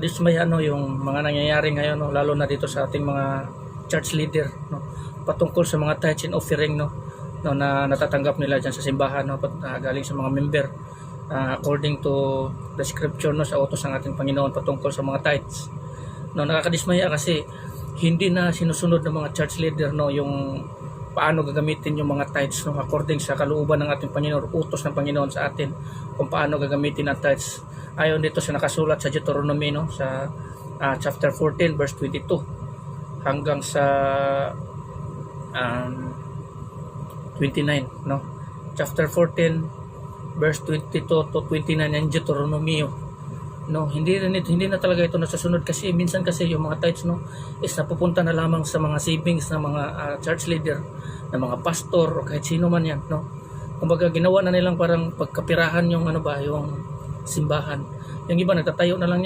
nakakadismaya yung mga nangyayari ngayon, no, lalo na dito sa ating mga church leader, no, patungkol sa mga tithes and offering, no, na natatanggap nila diyan sa simbahan, no, galing sa mga member, according to the scripture, no, sa utos ng ating Panginoon patungkol sa mga tithes. No, nakakadismaya kasi hindi na sinusunod ng mga church leader, no, yung paano gagamitin yung mga tithes, no, according sa kalooban ng ating Panginoon, utos ng Panginoon sa atin kung paano gagamitin ang tithes. Ayon dito sa nakasulat sa Deuteronomy, no, sa chapter 14 verse 22 hanggang sa 29, no. Chapter 14 verse 22 to 29 ng Deuteronomy, no. Hindi na talaga ito nasusunod kasi minsan kasi yung mga tithes, no, is napupunta na lamang sa mga savings ng mga church leader, ng mga pastor o kahit sino man yan, no. Kumbaga ginawa na nilang parang pagkapirahan yung yung simbahan. Yung iba nagtatayo na lang yan.